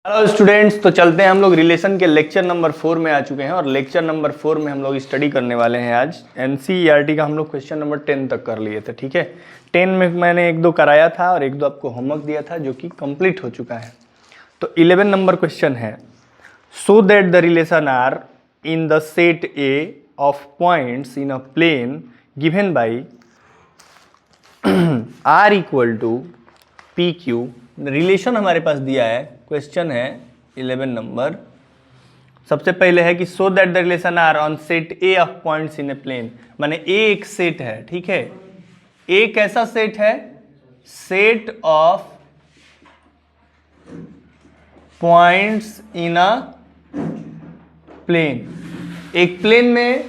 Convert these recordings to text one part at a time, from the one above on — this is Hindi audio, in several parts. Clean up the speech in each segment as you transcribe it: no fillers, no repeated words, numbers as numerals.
हेलो स्टूडेंट्स, तो चलते हैं हम लोग रिलेशन के लेक्चर नंबर 4 में आ चुके हैं और लेक्चर नंबर 4 में हम लोग स्टडी करने वाले हैं। आज एनसीईआरटी का हम लोग क्वेश्चन नंबर 10 तक कर लिए थे। ठीक है, 10 में मैंने एक दो कराया था और एक दो आपको होमवर्क दिया था जो कि कंप्लीट हो चुका है। तो 11 नंबर क्वेश्चन है, so that the relation R in the set A of points in a plane given by R equal to P Q. Relation हमारे पास दिया है, क्वेश्चन है 11 नंबर। सबसे पहले है कि so that the relation R on set A of points in a plane, माने ए एक सेट है। ठीक है, ए कैसा सेट है? Set of points in a plane. एक प्लेन में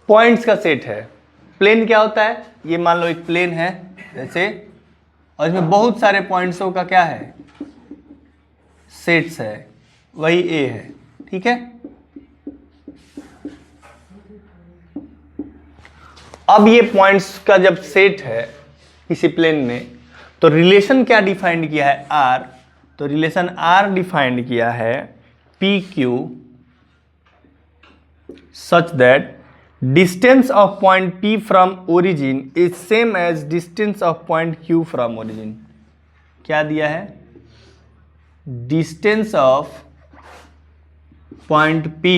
पॉइंट्स का सेट है। प्लेन क्या होता है? ये मान लो एक प्लेन है जैसे, और इसमें बहुत सारे पॉइंट्सों का क्या है? सेट्स है, वही ए है। ठीक है, अब ये पॉइंट्स का जब सेट है किसी प्लेन में, तो रिलेशन क्या डिफाइंड किया है? आर। तो रिलेशन आर डिफाइंड किया है P Q such that distance of point P from origin is same as distance of point Q from origin. क्या दिया है? Distance of point P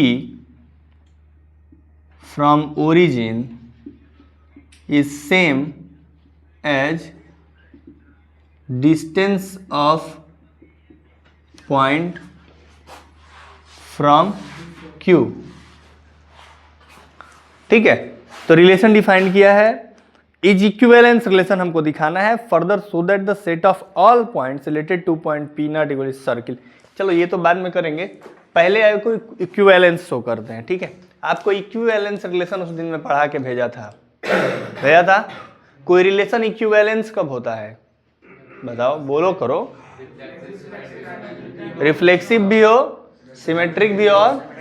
from origin is same as distance of point from Q। ठीक है, तो रिलेशन डिफाइन किया है। इज इक्विवेलेंस रिलेशन हमको दिखाना है। Further so that the set of all points related to point P not equal circle. चलो ये तो बाद में करेंगे, पहले आपको इक्विवेलेंस शो करते हैं। ठीक है, आपको इक्विवेलेंस रिलेशन उस दिन में पढ़ा के भेजा था। कोई रिलेशन इक्विवेलेंस कब होता है? बताओ, बोलो करो। रिफ्लेक्सिव भी हो, सिमेट्रिक भी हो। और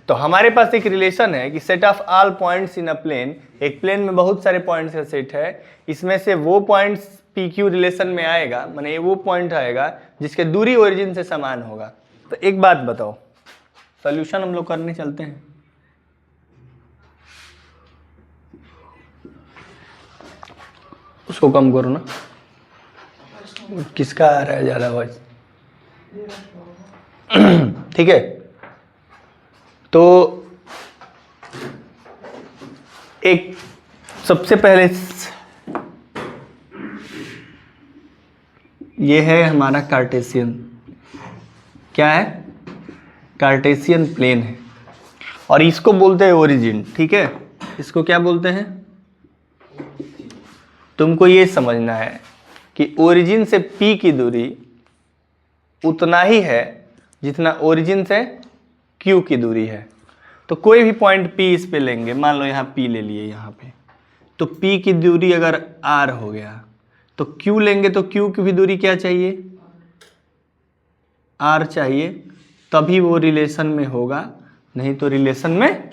तो हमारे पास एक रिलेशन है कि set of all points in a plane, एक प्लेन में बहुत सारे पॉइंट्स का सेट है। इसमें से वो पॉइंट्स पी क्यू रिलेशन में आएगा, माने वो पॉइंट आएगा जिसके दूरी ओरिजिन से समान होगा। तो एक बात बताओ, सॉल्यूशन हम लोग करने चलते हैं। उसको कम करो ना, किसका आ रहा है ज़्यादा वॉइस? ठीक है, तो एक सबसे पहले ये है हमारा कार्टेशियन। क्या है? कार्टेशियन प्लेन है और इसको बोलते हैं ओरिजिन। ठीक है, इसको क्या बोलते हैं? तुमको ये समझना है कि ओरिजिन से P की दूरी उतना ही है जितना ओरिजिन से Q की दूरी है। तो कोई भी पॉइंट P इस पे लेंगे, मान लो यहाँ P ले लिए यहाँ पे, तो P की दूरी अगर R हो गया तो Q लेंगे तो Q की भी दूरी क्या चाहिए? R चाहिए, तभी वो रिलेशन में होगा, नहीं तो रिलेशन में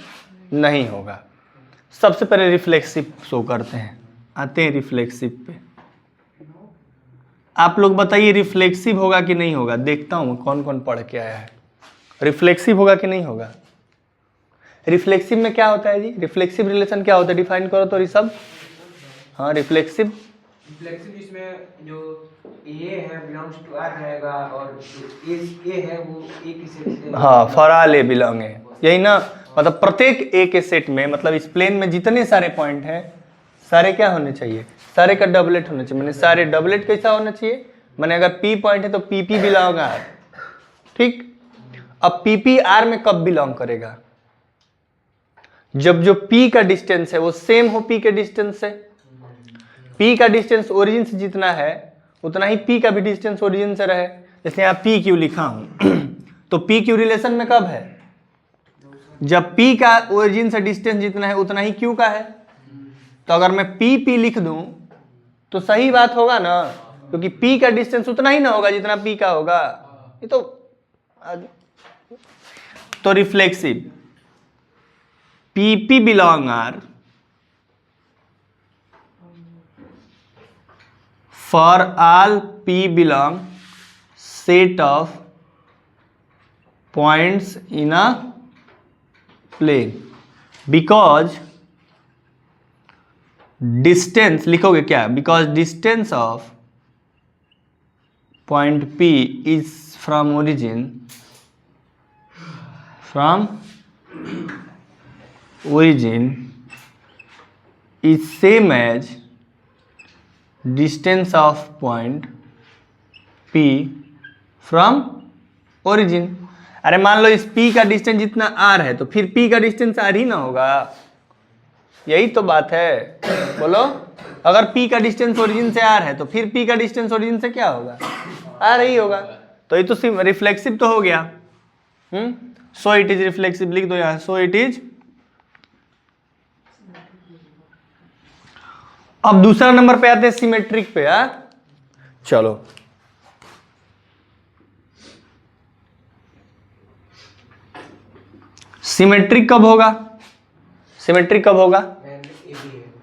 नहीं होगा। सबसे पहले रिफ्लेक्सिव शो करते हैं, आते हैं रिफ्लेक्सिव पे। आप लोग बताइए रिफ्लेक्सिव होगा कि नहीं होगा? देखता हूँ कौन कौन पढ़ के आया है। रिफ्लेक्सिव होगा कि नहीं होगा? रिफ्लेक्सिव में क्या होता है जी? रिफ्लेक्सिव रिलेशन क्या होता है? डिफाइन करो तो ऋषभ। हाँ, रिफ्लेक्सिव इसमें जो ए है बिलोंग्स टू आर रहेगा और जो ए है वो ए की सेट से। हाँ, फॉर ऑल ए बिलोंग है, यही ना? मतलब प्रत्येक ए के सेट में, मतलब इस प्लेन में जितने सारे पॉइंट हैं सारे क्या होने चाहिए? सारे का डबलेट होना चाहिए। मैंने सारे डबलेट कैसा होना चाहिए? मैंने अगर P पॉइंट है तो PP बिलोंग आर। ठीक, अब PP R में कब बिलोंग करेगा? जब जो P का डिस्टेंस है वो सेम हो P के डिस्टेंस से। P का डिस्टेंस ओरिजिन से जितना है उतना ही P का भी डिस्टेंस ओरिजिन से रहे। जैसे यहाँ PQ लिखा हूं तो PQ रिलेशन में कब है? जब P का ओरिजिन से डिस्टेंस जितना है उतना ही Q का है। तो अगर मैं PP लिख दूं तो सही बात होगा ना, क्योंकि P का डिस्टेंस उतना ही ना होगा जितना P का होगा। ये तो reflexive PP belong R for all P belong set of points in a plane because distance, लिखोगे क्या, because distance of point P is from origin is same as distance of point P from origin। अरे मान लो इस P का डिस्टेंस जितना R है तो फिर P का डिस्टेंस R ही ना होगा, यही तो बात है। बोलो, अगर P का डिस्टेंस ओरिजिन से R है तो फिर P का डिस्टेंस ओरिजिन से क्या होगा, R ही होगा। तो ये तो रिफ्लेक्सिव तो हो गया। सो इट इज रिफ्लेक्सिव, लिख दो यहाँ, सो इट इज। अब दूसरा नंबर पे आते हैं सिमेट्रिक पे। चलो, सिमेट्रिक कब होगा, सिमेट्रिक कब होगा,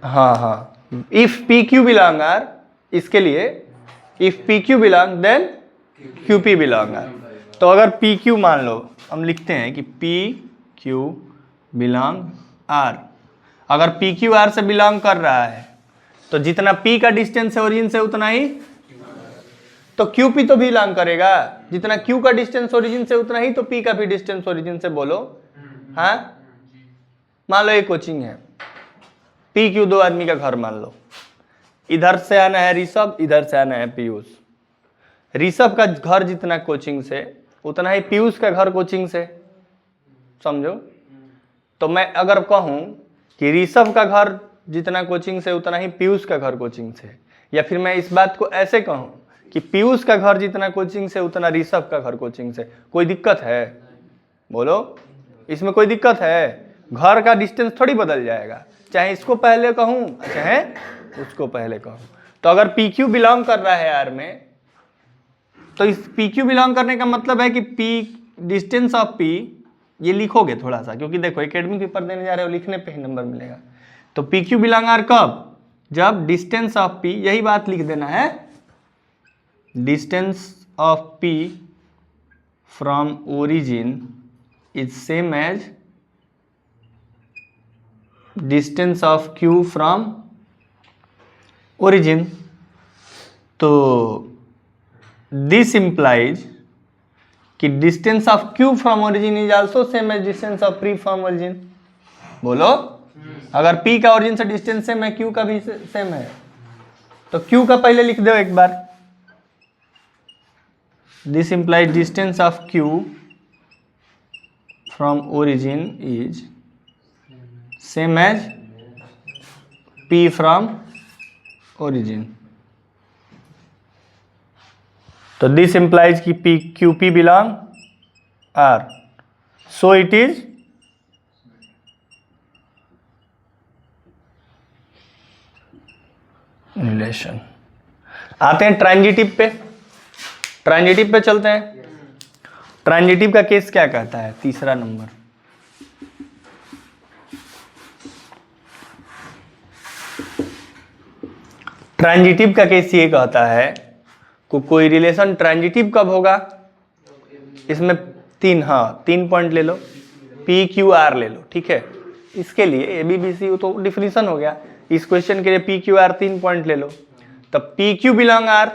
हाँ हाँ, if P Q belong R, इसके लिए if P Q belong then Q P belong R. तो अगर पी क्यू मान लो, हम लिखते हैं कि पी क्यू बिलोंग आर, अगर पी क्यू आर से बिलोंग कर रहा है तो जितना पी का डिस्टेंस है ओरिजिन से उतना ही तो क्यू पी तो बिलोंग करेगा, जितना क्यू का डिस्टेंस ओरिजिन से उतना ही तो पी का भी डिस्टेंस ओरिजिन से। बोलो हाँ। मान लो एक कोचिंग है, पी क्यू दो आदमी का घर मान लो, इधर से आना है ऋषभ, इधर से आना है पीयूष। ऋषभ का घर जितना कोचिंग से उतना ही पीयूष का घर कोचिंग से, समझो। तो मैं अगर कहूं कि ऋषभ का घर जितना कोचिंग से उतना ही पीयूष का घर कोचिंग से, या फिर मैं इस बात को ऐसे कहूं कि पीयूष का घर जितना कोचिंग से उतना ऋषभ का घर कोचिंग से, कोई दिक्कत है? बोलो, इसमें कोई दिक्कत है? घर का डिस्टेंस थोड़ी बदल जाएगा, चाहे इसको पहले कहूं चाहे उसको पहले कहूं। तो अगर पी क्यू बिलोंग कर रहा है आर में, तो इस पी क्यू बिलोंग करने का मतलब है कि पी डिस्टेंस ऑफ पी, ये लिखोगे थोड़ा सा, क्योंकि देखो एकेडमिक पेपर देने जा रहे हो, लिखने पे ही नंबर मिलेगा। तो पी क्यू बिलोंग आर कब, जब डिस्टेंस ऑफ पी, यही बात लिख देना है, distance of P from origin is same as distance of Q from origin. तो दिस इंप्लाइज कि distance of Q from origin is also same as distance of P from origin. बोलो, अगर पी का ओरिजिन से डिस्टेंस सेम है, क्यू का भी सेम है, तो क्यू का पहले लिख दो एक बार। This implies distance of Q from origin is same as P from origin. तो दिस इंप्लाइज कि P Q P belong R, so it is relation. आते हैं ट्रांजिटिव पे, ट्रांजिटिव पे चलते हैं। ट्रांजिटिव का केस क्या कहता है, तीसरा नंबर। ट्रांजिटिव का केस ये कहता है कोई रिलेशन ट्रांजिटिव कब होगा, इसमें तीन पॉइंट ले लो, पी क्यू आर ले लो, ठीक है। इसके लिए ए बी बी सी तो डिफिनीशन हो गया, इस क्वेश्चन के लिए पी क्यू आर 3 पॉइंट ले लो। तब P Q belong R,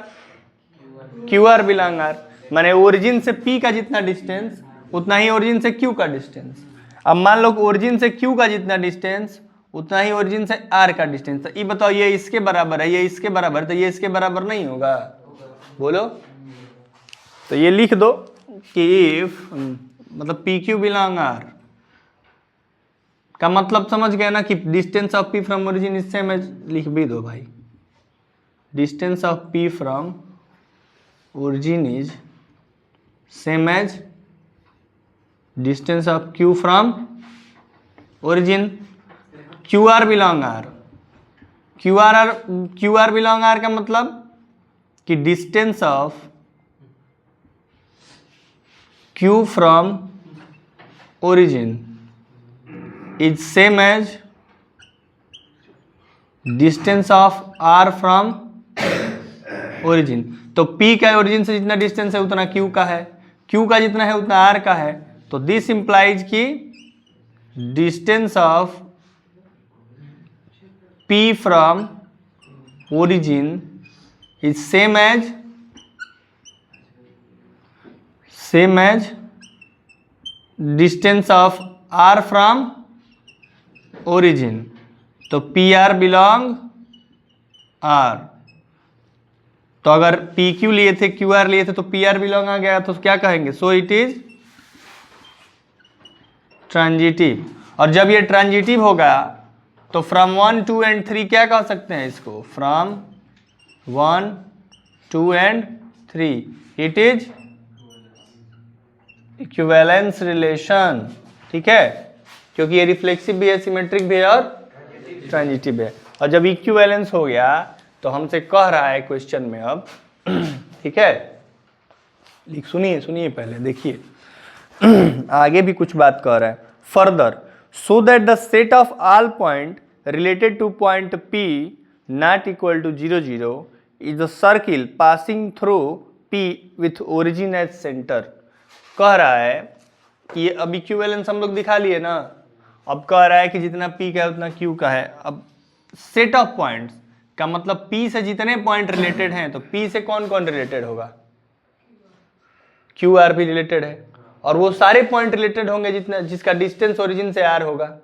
Q R belong R, माने ओरिजिन से पी का जितना डिस्टेंस उतना ही ओरिजिन से क्यू का डिस्टेंस। अब मान लो ओरिजिन से क्यू का जितना डिस्टेंस उतना ही ओरिजिन से आर का डिस्टेंस। तो ये बताओ, ये इसके बराबर है, ये इसके बराबर है, तो ये इसके बराबर नहीं होगा। बोलो, तो ये लिख दो कि इफ मतलब पी क्यू बिलोंग आर का मतलब समझ गए ना कि distance of P from origin इससे मैं लिख भी दो भाई, distance of P from origin is same as distance of Q from origin. Q R belong R, Q R belong R का मतलब कि distance of Q from origin is same as distance of R from origin. तो P का ओरिजिन से जितना डिस्टेंस है उतना Q का है, Q का जितना है उतना R का है। तो दिस इंप्लाइज कि distance of P from origin is same as distance of R from origin. तो पी आर बिलोंग R। तो अगर पी क्यू लिए थे, क्यू आर लिए थे, तो पी आर बिलोंग आ गया, तो क्या कहेंगे? सो इट इज ट्रांजिटिव। और जब ये ट्रांजिटिव होगा तो फ्रॉम 1, 2 एंड 3 क्या कह सकते हैं इसको? From 1, 2 and 3 it is equivalence relation. ठीक है, क्योंकि ये रिफ्लेक्सिव भी है, सिमेट्रिक भी है और ट्रांजिटिव है। और जब इक्विवेलेंस हो गया तो हमसे कह रहा है क्वेश्चन में अब, ठीक है, सुनिए पहले देखिए आगे भी कुछ बात कह रहा है। Further, so that the set of all point related to point P not equal to 0, 0 is the circle passing through P with origin as centre. कह रहा है कि अब इक्विवेलेंस हम लोग दिखा लिए ना, अब कह रहा है कि जितना P का है उतना Q का है। अब सेट ऑफ पॉइंट्स का मतलब P से जितने पॉइंट रिलेटेड हैं, तो P से कौन कौन रिलेटेड होगा? QR भी रिलेटेड है, और वो सारे पॉइंट रिलेटेड होंगे जितना जिसका डिस्टेंस ओरिजिन से R होगा।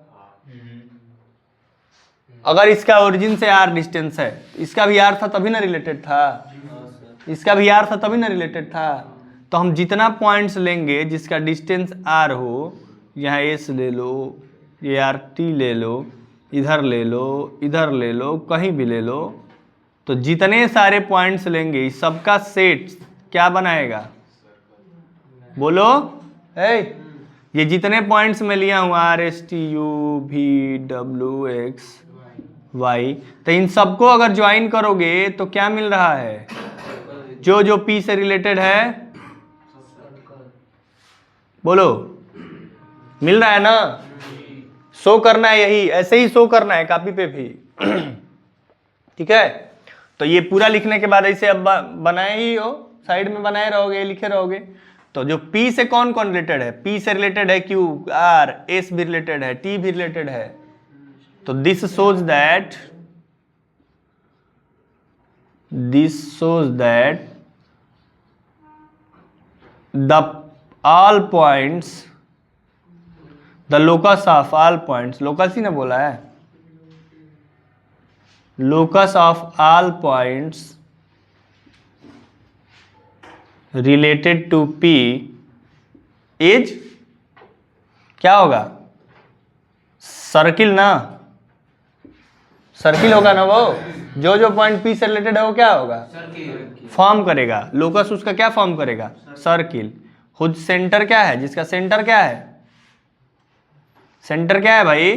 अगर इसका ओरिजिन से R डिस्टेंस है, इसका भी R था तभी ना रिलेटेड था, इसका भी R था तभी ना रिलेटेड था। तो हम जितना पॉइंट्स लेंगे जिसका डिस्टेंस R हो, यहाँ S ले लो, ये RT ले लो, इधर ले लो, इधर ले लो, कहीं भी ले लो, तो जितने सारे पॉइंट्स लेंगे इस सबका सेट क्या बनाएगा? बोलो ये जितने पॉइंट्स मैं लिया हूँ R, S, T, U, V, W, X, Y, तो इन सबको अगर ज्वाइन करोगे तो क्या मिल रहा है? जो जो P से रिलेटेड है, बोलो, मिल रहा है ना? शो करना है, यही ऐसे ही शो करना है कॉपी पे भी। ठीक है, तो ये पूरा लिखने के बाद ऐसे अब बनाए ही हो, साइड में बनाए रहोगे, लिखे रहोगे। तो जो P से कौन कौन रिलेटेड है? P से रिलेटेड है Q, R, S भी रिलेटेड है, T भी रिलेटेड है। तो this shows that the all points, the locus of all points, locus ही ना बोला है, locus of all points related to P is क्या होगा? सर्किल ना, सर्किल होगा ना। वो जो जो पॉइंट P से रिलेटेड है वो क्या होगा? फॉर्म करेगा। लोकस उसका क्या फॉर्म करेगा? सर्किल। खुद सेंटर क्या है? जिसका सेंटर क्या है? सेंटर क्या है भाई?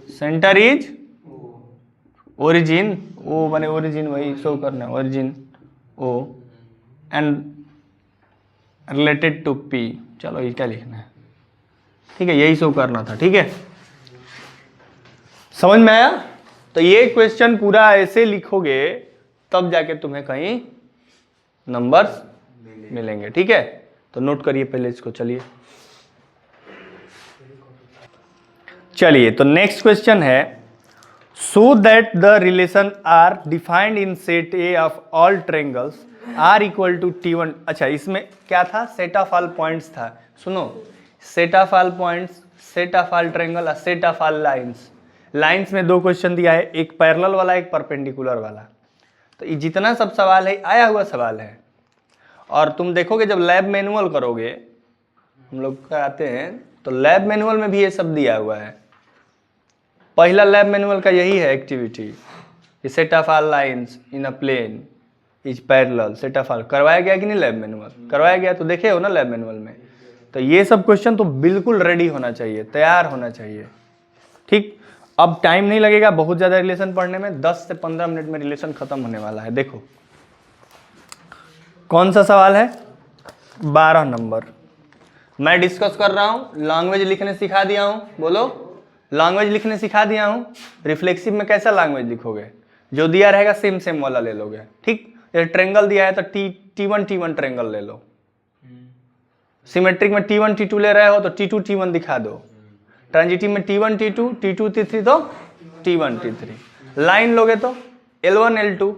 Centre is origin. ओ बने ओरिजिन, वही शो करना है, origin O and related to P। चलो ये क्या लिखना है? ठीक है, यही शो करना था। ठीक है, समझ में आया? तो ये क्वेश्चन पूरा ऐसे लिखोगे तब जाके तुम्हें कहीं नंबर्स मिलेंगे। ठीक है, तो नोट करिए पहले इसको। चलिए तो नेक्स्ट क्वेश्चन है, so that the relation R defined in set A of all triangles R equal to T1। अच्छा, इसमें क्या था? सेट ऑफ ऑल पॉइंट्स था। सुनो, set of all points, set of all triangle और set of all lines. Lines में दो क्वेश्चन दिया है, एक पैरेलल वाला, एक परपेंडिकुलर वाला। तो ये जितना सब सवाल है आया हुआ सवाल है, और तुम देखोगे जब लैब मैनुअल करोगे, हम लोग कराते हैं, तो लैब मैनुअल में भी ये सब दिया हुआ है। पहला लैब मैनुअल का यही है activity, set of all lines in a plane is parallel, set of all. करवाया गया कि नहीं लैब मैनुअल? करवाया गया, तो देखे हो ना लैब मैनुअल में। तो ये सब क्वेश्चन तो बिल्कुल रेडी होना चाहिए, तैयार होना चाहिए। ठीक, अब टाइम नहीं लगेगा बहुत ज़्यादा रिलेशन पढ़ने में, 10 से 15 मिनट में रिलेशन खत्म होने वाला है। देखो कौन सा सवाल है? 12 नंबर। मैं डिस्कस कर रहा हूँ, लैंग्वेज लिखने सिखा दिया हूँ। बोलो, लैंग्वेज लिखने सिखा दिया हूँ। रिफ्लेक्सिव में कैसा लैंग्वेज लिखोगे? जो दिया रहेगा सेम सेम वाला ले लोगे। ठीक, ये ट्रेंगल दिया है तो T1 T1 ट्रेंगल ले लो। सिमेट्रिक में T1 T2 ले रहे हो तो T2 T1 दिखा दो। ट्रांजिटिव में T1 T2 T2 T3 तो T1 T3। लाइन लोगे तो L1 L2,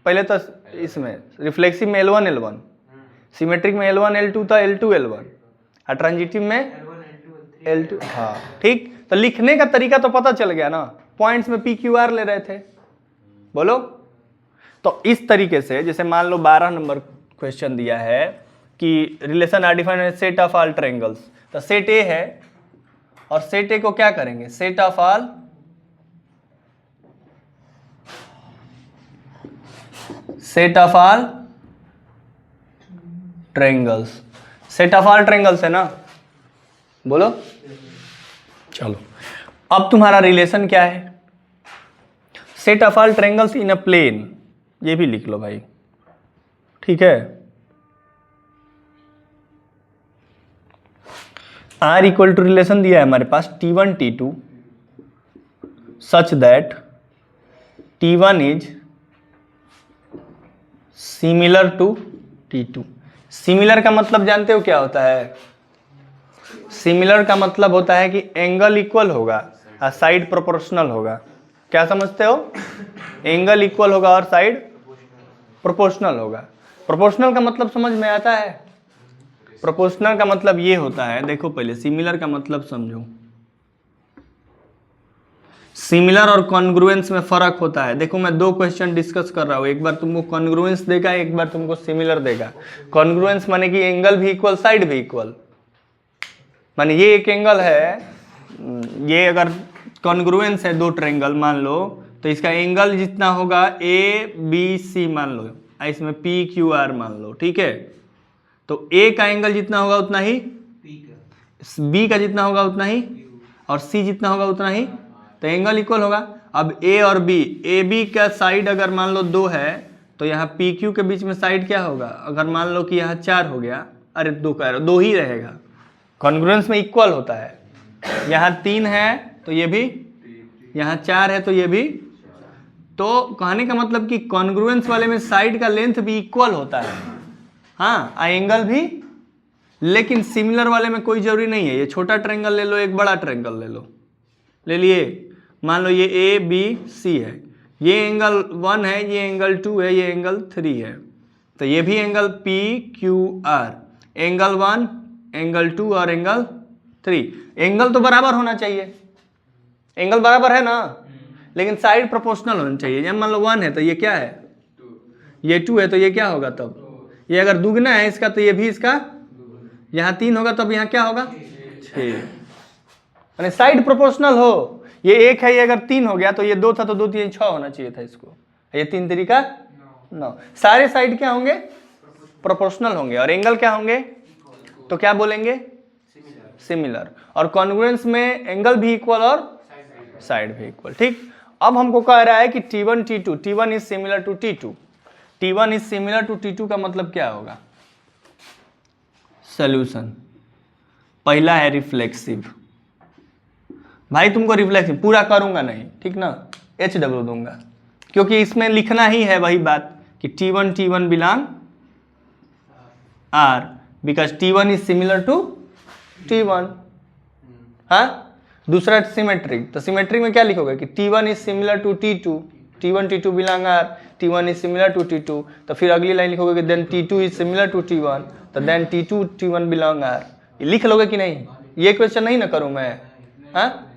पहले तो इसमें रिफ्लेक्सिव में L1 L1, सिमेट्रिक में L1 L2 तो L2 L1, और ट्रांजिटिव में L2। हाँ ठीक, तो लिखने का तरीका तो पता चल गया ना, पॉइंट्स में PQR ले रहे थे। बोलो, तो इस तरीके से जैसे मान लो 12 नंबर क्वेश्चन दिया है कि relation R defined as set of all triangles, तो सेट ए है और सेट ए को क्या करेंगे, set of all triangles, set of all triangles है ना। बोलो, चलो अब तुम्हारा रिलेशन क्या है, set of all triangles in a plane, ये भी लिख लो भाई, ठीक है। R इक्वल टू रिलेशन दिया है हमारे पास T1 T2 such that T1 is similar to T2। Similar का मतलब जानते हो क्या होता है, सिमिलर का मतलब होता है कि एंगल इक्वल होगा और साइड प्रोपोर्शनल होगा। क्या समझते हो, एंगल इक्वल होगा और साइड प्रोपोर्शनल होगा। प्रोपोर्शनल का मतलब समझ में आता है, प्रोपोर्शनल का मतलब ये होता है, देखो पहले सिमिलर का मतलब समझो। सिमिलर और कॉन्ग्रुएंस में फर्क होता है। देखो मैं दो क्वेश्चन डिस्कस कर रहा हूं, एक बार तुमको कॉन्ग्रुएंस देगा, एक बार तुमको सिमिलर देगा। कॉन्ग्रुएंस माने कि एंगल भी इक्वल साइड भी इक्वल, माने ये एक एंगल है, ये अगर कॉन्ग्रुएंस है दो ट्रायंगल मान लो, तो इसका एंगल जितना होगा ABC मान लो, इसमें PQR मान लो, ठीक है। तो A का एंगल जितना होगा उतना ही, B का जितना होगा उतना ही, और C जितना होगा उतना ही, तो एंगल इक्वल होगा। अब A और B, AB का साइड अगर मान लो 2 है तो यहाँ PQ के बीच में साइड क्या होगा, अगर मान लो कि यहाँ 4 हो गया, अरे 2 कह रहे 2 ही रहेगा, कॉन्ग्रुएंस में इक्वल होता है। यहाँ 3 है तो ये भी, यहाँ 4 है तो ये भी, तो कहने का मतलब कि कॉन्ग्रुएंस वाले में साइड का लेंथ भी इक्वल होता है, हाँ एंगल भी, लेकिन सिमिलर वाले में कोई जरूरी नहीं है। ये छोटा ट्रायंगल ले लो, एक बड़ा ट्रायंगल ले लो, ले लिए, मान लो ये ABC है, ये एंगल 1 है, ये एंगल 2 है, ये एंगल 3 है, तो ये भी एंगल PQR, एंगल 1 एंगल 2 और एंगल 3, एंगल तो बराबर होना चाहिए, एंगल बराबर है ना, लेकिन साइड प्रोपोर्शनल होनी चाहिए। जब मान लो 1 है तो ये क्या है, ये 2 है तो ये क्या होगा, तब ये अगर दुगना है इसका तो ये भी इसका, यहाँ 3 होगा तब यहाँ क्या होगा 6, यानी साइड प्रोपोर्शनल हो। ये 1 है, ये अगर 3 हो गया तो ये 2 था तो 2 3 6 होना चाहिए था इसको, ये 3 3 9, सारे साइड क्या होंगे, प्रोपोर्शनल होंगे, और एंगल क्या होंगे, तो क्या बोलेंगे, सिमिलर। और कॉन्ग्रुएंस में एंगल भी इक्वल और साइड भी इक्वल, ठीक। अब हमको कह रहा है कि T1 T2, T1 is similar to T2, T1 is similar to T2 का मतलब क्या होगा, सॉल्यूशन। पहला है रिफ्लेक्सिव, भाई तुमको रिफ्लेक्सिव पूरा करूंगा नहीं, ठीक ना, HW दूंगा, क्योंकि इसमें लिखना ही है वही बात कि T1 T1 belong R because T1 is similar to T1। हाँ, दूसरा सिमेट्रिक, तो सिमेट्रिक में क्या लिखोगे कि T1 is similar to T2, T1 T2 belong R, T1 is similar to T2, तो फिर अगली लाइन लिखोगे कि then T2 is similar to T1, तो then T2 T1 belong R। ये लिख लोगे कि नहीं, ये क्वेश्चन नहीं ना करूं मैं, हाँ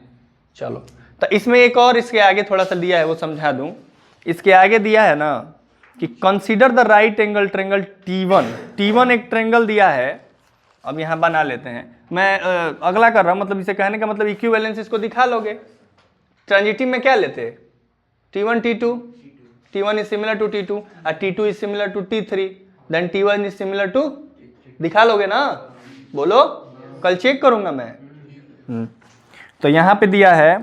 चलो। तो इसमें एक और इसके आगे थोड़ा सा दिया है, वो समझा दूं। इसके आगे दिया है ना कि consider the right angle triangle T1, T1 एक ट्रायंगल दिया है, अब यहाँ बना लेते हैं। मैं अगला कर रहा हूँ, मतलब इसे कहने का मतलब इक्विवेलेंस इसको दिखा लोगे। ट्रांजिटिव में क्या लेते, T1 T2, T1 is similar to T2 और T2 is similar to T3, then T1 is similar to, दिखा लोगे ना, बोलो, कल चेक करूंगा मैं। तो यहाँ पे दिया है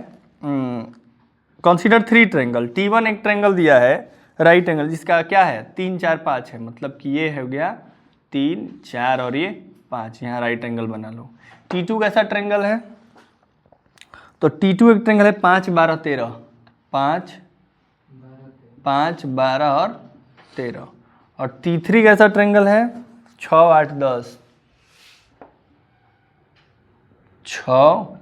कंसीडर 3 ट्रायंगल, T1 एक ट्रायंगल दिया है राइट एंगल, जिसका क्या है 3 4 5 है, मतलब कि ये हो गया 3 4 और ये 5, यहाँ राइट एंगल बना लो। T2 कैसा ट्रायंगल है, तो T2 एक ट्रायंगल है 5 12 13, 5 5 12 और 13, और T3 कैसा ट्रायंगल है? 6, 8, 10, 6,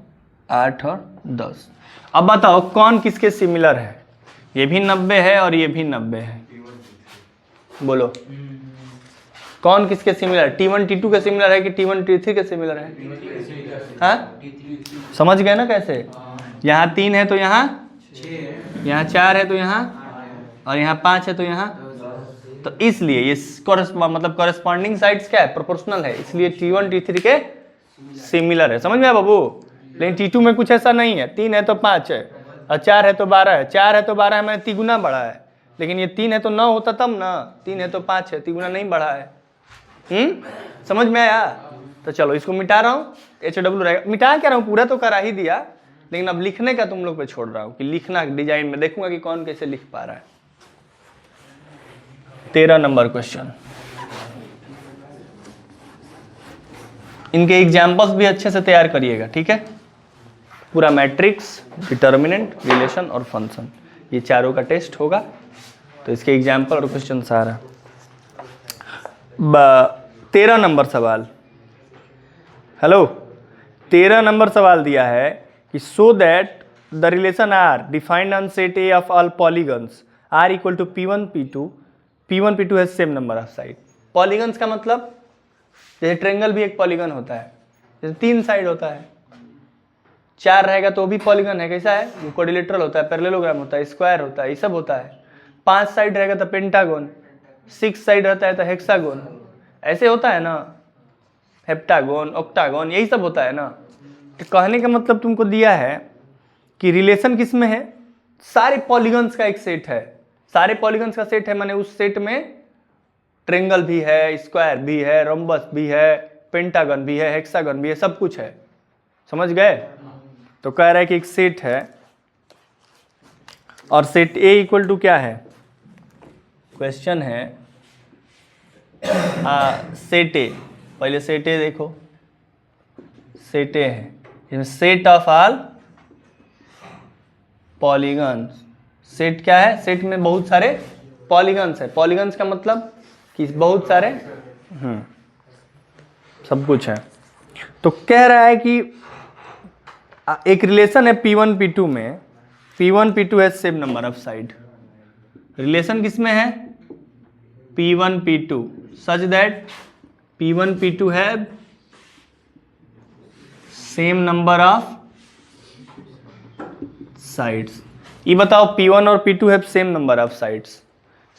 8 और 10। अब बताओ कौन किसके सिमिलर है? ये भी 90 है और ये भी 90 है। बोलो कौन किसके सिमिलर है? T1 T2 के सिमिलर है कि T1 T3 के सिमिलर है? हाँ समझ गए ना कैसे? यहाँ 3 है तो यहाँ 4 है तो यहाँ, और यहाँ 5 है तो यहाँ, तो इसलिए ये मतलब कॉरेस्पॉन्डिंग साइड्स क्या है? प्रोपोर्शनल है, इसलिए T1 T3 के सिमिलर है। समझ में आया बाबू? लेकिन T2 में कुछ ऐसा नहीं है, 3 है तो 5 है, और 4 है तो 12 है। 4 है तो 12 है, मैंने तिगुना बढ़ा है, लेकिन ये 3 है तो 9 होता तब ना, 3 है तो 5 है, तिगुना नहीं बढ़ा है। समझ में आया? तो चलो इसको मिटा रहा हूँ, HW रहेगा। मिटा क्या रहा हूँ, पूरा तो करा ही दिया, लेकिन अब लिखने का तुम लोग पे छोड़ रहा हूँ कि लिखना डिजाइन में देखूंगा कि कौन कैसे लिख पा रहा है। 13 नंबर क्वेश्चन। इनके एग्जाम्पल्स भी अच्छे से तैयार करिएगा, ठीक है? पूरा मैट्रिक्स, डिटर्मिनेंट, रिलेशन और फंक्शन, ये चारों का टेस्ट होगा, तो इसके एग्जाम्पल और क्वेश्चन सारा। 13 नंबर सवाल। हेलो, 13 नंबर सवाल दिया है कि so that the relation R defined on set A of all polygons R equal to P1 P2 has same number of side. Polygons का मतलब जैसे ट्रायंगल भी एक पॉलीगन होता है, जैसे 3 साइड होता है, 4 रहेगा तो भी पॉलीगन है। कैसा है? वो क्वाड्रिलेटरल होता है, पैरेललोग्राम होता है, स्क्वायर होता है, ये सब होता है। 5 साइड रहेगा तो पेंटागन, 6 साइड रहता है तो हेक्सागोन, ऐसे होता है ना, हेप्टागोन, ऑक्टागोन, यही सब होता है ना। तो कहने का मतलब तुमको दिया है कि रिलेशन किस में है? सारे पॉलीगन्स का एक सेट है। सारे पॉलीगन्स का सेट है, माने उस सेट में ट्रायंगल भी है, स्क्वायर भी है, रोम्बस भी है, पेंटागन भी है, हेक्सागन भी है, सब कुछ है। समझ गए? तो कह रहा है कि एक सेट है, और सेट ए इक्वल टू क्या है? क्वेश्चन है सेट ए। पहले सेट ए देखो, सेट ए है, इसमें set of all polygons. Set क्या है? सेट में बहुत सारे पॉलीगन्स है। पॉलीगन्स का मतलब कि बहुत सारे सब कुछ है। तो कह रहा है कि एक रिलेशन है P1 P2 में, P1 P2 है same number of side. Relation किसमें है? P1 P2 such that P1 P2 है सेम नंबर ऑफ साइड्स। ये बताओ P1 और P2 है same number of sides.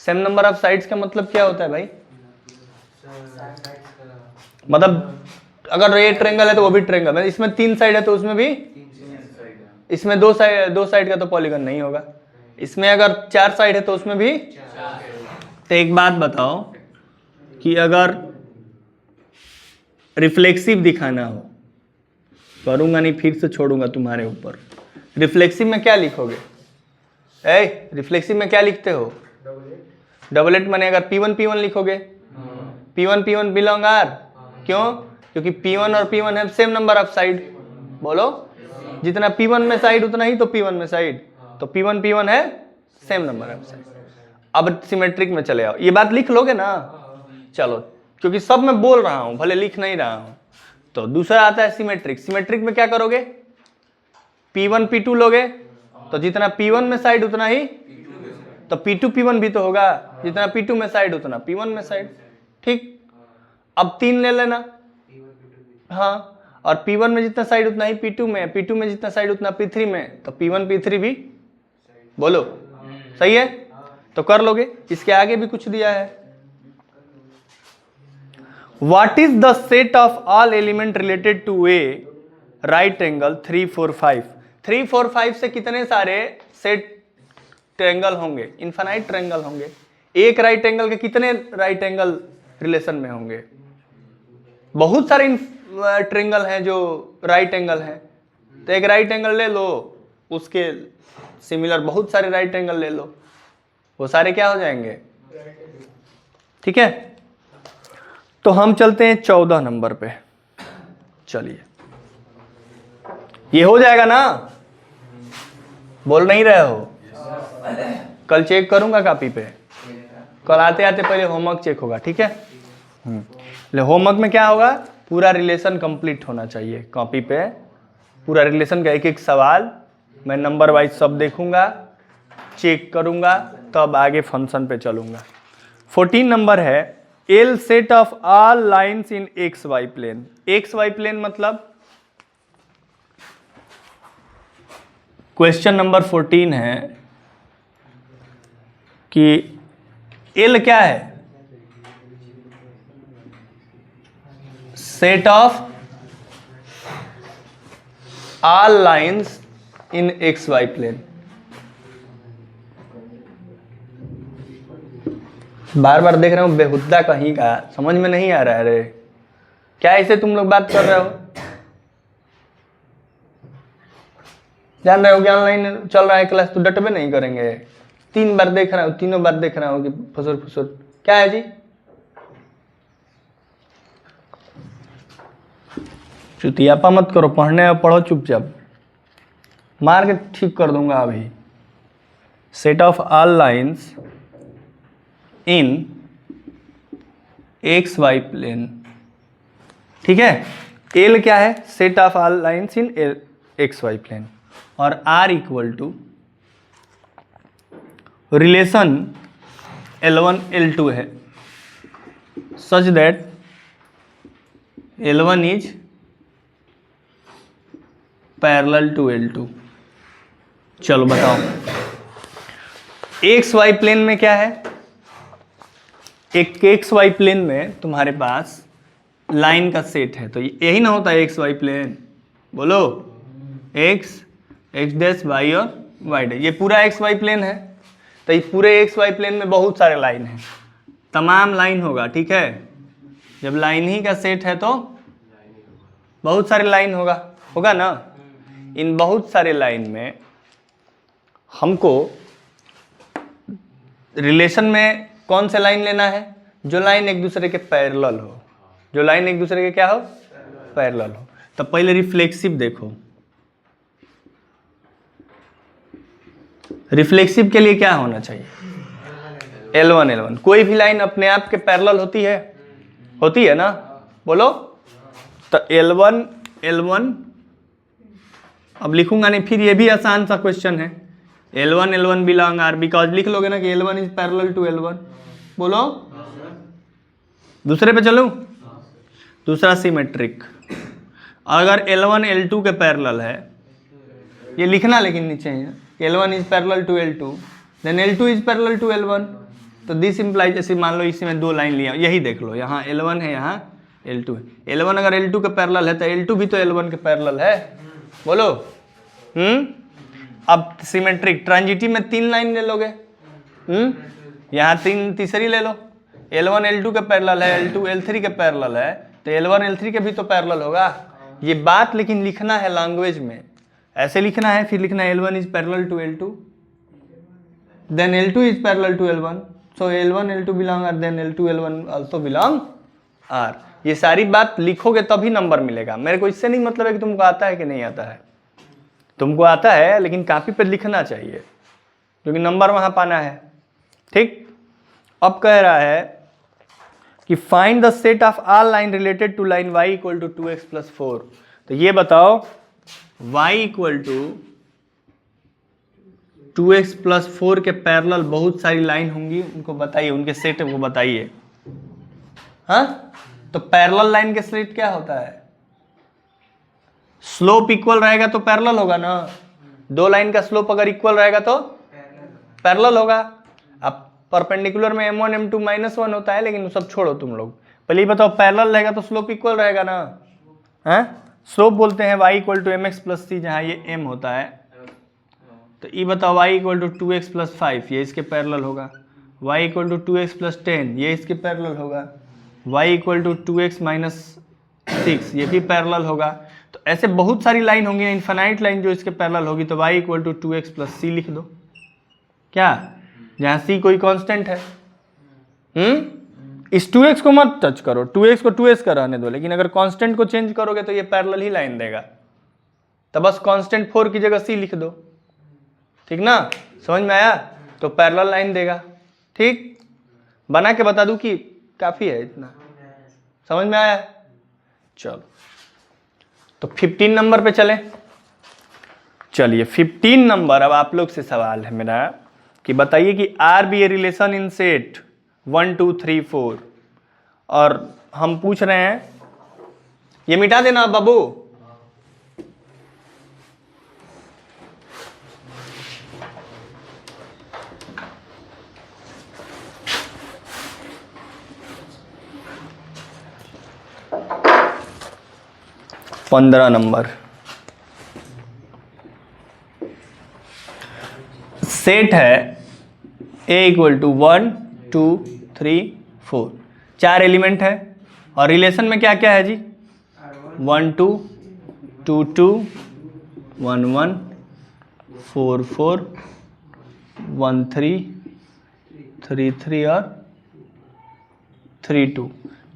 Same number of sides का मतलब क्या होता है भाई? मतलब अगर ये ट्रायंगल है तो वो भी ट्रायंगल, मतलब इसमें 3 साइड है तो उसमें भी, इसमें 2 साइड का तो पॉलीगन नहीं होगा। इसमें अगर 4 साइड है तो उसमें भी। तो एक बात बताओ कि अगर रिफ्लेक्सिव दिखाना हो, करूंगा नहीं, फिर से छोड़ूंगा तुम्हारे ऊपर। रिफ्लेक्सिव में क्या लिखोगे? रिफ्लेक्सिव में क्या लिखते हो? डबलेट। माने अगर P1 P1 लिखोगे, P1 P1 बिलोंग आर। क्यों? क्योंकि P1 और P1 है सेम नंबर ऑफ साइड। बोलो, जितना P1 में साइड उतना ही तो P1 में साइड, तो P1 P1 है सेम नंबर ऑफ साइड। अब सिमेट्रिक में चले आओ, ये बात लिख लोगे ना? चलो, क्योंकि सब मैं बोल रहा हूं, भले लिख नहीं रहा हूं। तो दूसरा आता है सिमेट्रिक। सिमेट्रिक में क्या करोगे? P1 P2 लोगे तो जितना P1 में साइड उतना ही, तो P2 P1 भी तो होगा, जितना P2 में साइड उतना P1 में साइड। ठीक, अब 3 ले लेना। हाँ, और P1 में जितना साइड उतना ही P2 में, P2 में जितना साइड उतना P3 में, तो P1 P3 भी। बोलो सही है? तो कर लोगे। इसके आगे भी कुछ दिया है। What is the set of all element related to a right angle 3, 4, 5? 3, 4, 5 से कितने सारे सेट ट्रायंगल होंगे? इनफाइनाइट ट्रायंगल होंगे। एक राइट एंगल के कितने राइट एंगल रिलेशन में होंगे? बहुत सारे ट्रायंगल हैं जो राइट एंगल हैं। तो एक राइट एंगल ले लो, उसके सिमिलर बहुत सारे राइट एंगल ले लो, वो सारे क्या हो जाएंगे? ठीक है। तो हम चलते हैं 14 नंबर पे। चलिए, ये हो जाएगा ना? बोल नहीं रहे हो? कल चेक करूंगा कॉपी पे। कल आते आते पहले होमवर्क चेक होगा, ठीक है। होमवर्क में क्या होगा, पूरा रिलेशन कंप्लीट होना चाहिए। कॉपी पे पूरा रिलेशन का एक एक सवाल मैं नंबर वाइज सब देखूंगा, चेक करूंगा, तब आगे फंक्शन पे चलूंगा। 14 नंबर है L set of all lines in X Y plane. X Y plane मतलब क्वेश्चन नंबर 14 है कि एल क्या है, set of all lines in X Y plane. बार बार देख रहा हूं बेहुद्दा कहीं का, समझ में नहीं आ रहा है रे, क्या ऐसे तुम लोग बात कर रहे हो? जान रहे हो कि ऑनलाइन चल रहा है क्लास, तो डटबे नहीं करेंगे। 3 बार देख रहा हूं, तीनों बार देख रहा हूं कि फुसुर फुसुर क्या है जी। चुतियापा मत करो, पढ़ने में पढ़ो चुपचाप, मार के ठीक कर दूंगा अभी। Set of all lines in X Y plane, ठीक है। एल क्या है, set of all lines in X Y plane, और R equal to relation L1 L2 है, such that L1 is parallel to L2। चलो बताओ, एक्स वाई प्लेन में क्या है, एक एक्स वाई प्लेन में तुम्हारे पास लाइन का सेट है, तो यही ना होता है एक्स वाई प्लेन, बोलो एक्स एक्स डैश वाई और वाई डैश, ये पूरा एक्स वाई प्लेन है। तो ये पूरे एक्स वाई प्लेन में बहुत सारे लाइन हैं, तमाम लाइन होगा, ठीक है। जब लाइन ही का सेट है तो बहुत सारे लाइन होगा ना। इन बहुत सारे लाइन में हमको रिलेशन में कौन से लाइन लेना है, जो लाइन एक दूसरे के पैरेलल हो, जो लाइन एक दूसरे के क्या हो, पैरेलल हो। तो पहले रिफ्लेक्सिव देखो, रिफ्लेक्सिव के लिए क्या होना चाहिए, L1 L1। कोई भी लाइन अपने आप के पैरेलल होती है ना, बोलो। तो L1 L1, अब लिखूंगा नहीं, फिर ये भी आसान सा क्वेश्चन है। L1 L1 belong R, because लिख लोगे ना कि L1 is parallel to L1, बोलो। दूसरे पे चलूं, दूसरा सिमेट्रिक, अगर L1 L2 के पैरेलल है, ये लिखना लेकिन नीचे है, L1 is parallel to L2, then L2 is parallel to L1। तो दिस इंप्लाइज, जैसे मान लो इसी में 2 लाइन लिया, यही देख लो, यहाँ L1 है, यहाँ L2 है। L1 अगर L2 के पैरेलल है तो L2 भी तो L1 के पैरेलल है, बोलो। अब सिमेट्रिक ट्रांजिटिव में 3 लाइन ले लोगे, यहाँ तीसरी ले लो। L1 L2 के पैरेलल है, L2 L3 के पैरेलल है, तो L1 L3 के भी तो पैरेलल होगा। ये बात लेकिन लिखना है लैंग्वेज में, ऐसे लिखना है, फिर लिखना है L1 is parallel to L2, then L2 is parallel to L1, so L1 L2 belong R, then L2 L1 also belong R. ये सारी बात लिखोगे तभी नंबर मिलेगा। मेरे को इससे नहीं मतलब है कि तुमको आता है कि नहीं आता है, तुमको आता है, लेकिन कॉपी पर लिखना चाहिए क्योंकि नंबर वहां पाना है, ठीक। अब कह रहा है कि find the set of all line related to line y equal to 2x plus 4। तो ये बताओ y equal to 2x plus 4 के पैरेलल बहुत सारी लाइन होंगी, उनको बताइए, उनके सेट को बताइए। हाँ, तो पैरेलल लाइन के सेट क्या होता है, स्लोप इक्वल रहेगा तो पैरेलल होगा ना। 2 लाइन का स्लोप अगर इक्वल रहेगा तो पैरेलल होगा। अब परपेंडिकुलर में m1 m2 -1 होता है, लेकिन सब छोड़ो तुम लोग, पहले ही बताओ पैरेलल रहेगा तो स्लोप इक्वल रहेगा ना। हैं, स्लोप बोलते हैं y equal to mx plus c, जहाँ ये m होता है। तो ये बताओ y equal to 2x plus 5, ये इसके पैरेलल होगा। y equal to 2x plus 10, ये इसके पैरेलल होगा। y equal to 2x minus 6, ये भी पैरेलल होगा। तो ऐसे बहुत सारी लाइन होंगी, इनफाइनाइट लाइन जो इसके पैरेलल होगी। तो y equal to 2x plus c लिख दो, क्या, जहाँ c कोई कांस्टेंट है। इस 2x को मत टच करो, 2x को 2x का रहने दो, लेकिन अगर कांस्टेंट को चेंज करोगे तो ये पैरेलल ही लाइन देगा। तो बस कांस्टेंट 4 की जगह c लिख दो, ठीक ना, समझ में आया। तो पैरेलल लाइन देगा, ठीक। बना के बता दूं कि काफी है इतना? समझ में आया? चलो तो 15 नंबर पे चले। चलिए 15 नंबर, अब आप लोग से सवाल है मेरा कि बताइए कि R be a relation in set 1 2 3 4, और हम पूछ रहे हैं, ये मिटा देना बाबू। पंद्रह नंबर, सेट है A इक्वल टू 1 2 3 4, 4 एलिमेंट है, और रिलेशन में क्या क्या है जी? 1 2 2 2 1 1 4 4 1 3 3 3 और 3 2।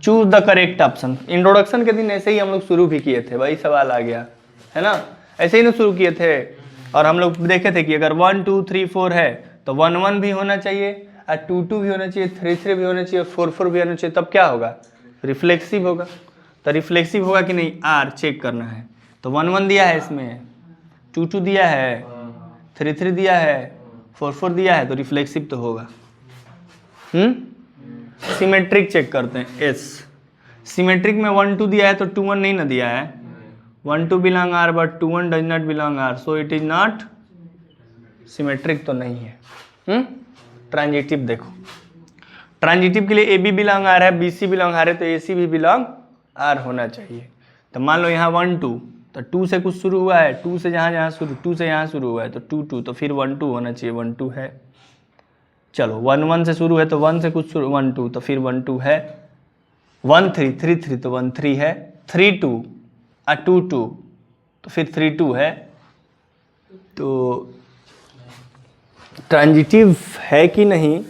Choose the correct option. Introduction के दिन ऐसे ही हम लोग शुरू भी किए थे, वही सवाल आ गया है ना, ऐसे ही ना शुरू किए थे, और हम लोग देखे थे कि अगर 1 2 3 4 है तो 1 1 भी होना चाहिए, और 2 2 भी होना चाहिए, 3 3 भी होना चाहिए, 4 4 भी होना चाहिए, तब क्या होगा? रिफ्लेक्सिव होगा। तो रिफ्लेक्सिव होगा कि नहीं, आर चेक करना है। तो 1 1 दिया है इसमें, 2 2 दिया है, 3 3 दिया है, 4 4 दिया है, तो रिफ्लेक्सिव तो होगा। सिमेट्रिक चेक करते हैं। एस सिमेट्रिक में 1 2 दिया है तो 2 1 नहीं ना दिया है। 1 2 belong R but 2 1 does not belong R, so it is not symmetric, तो नहीं है। ट्रांजिटिव देखो, ट्रांजिटिव के लिए ए बी बिलोंग आर है, बी सी बिलोंग आर है, तो ए सी भी बिलोंग आर होना चाहिए। तो मान लो यहाँ 1 2, तो 2 से कुछ शुरू हुआ है, 2 से जहाँ शुरू, 2 से यहाँ शुरू हुआ है, तो 2 2, तो फिर 1 2 होना चाहिए, 1 2 है। चलो 1 1 से शुरू है तो 1 से कुछ शुरू, 1 2, तो फिर 1 2 है। 1 3 3 3, तो 1 3 है। 3 2 और 2 2, तो फिर 3 2 है। तो ट्रांजिटिव है कि नहीं?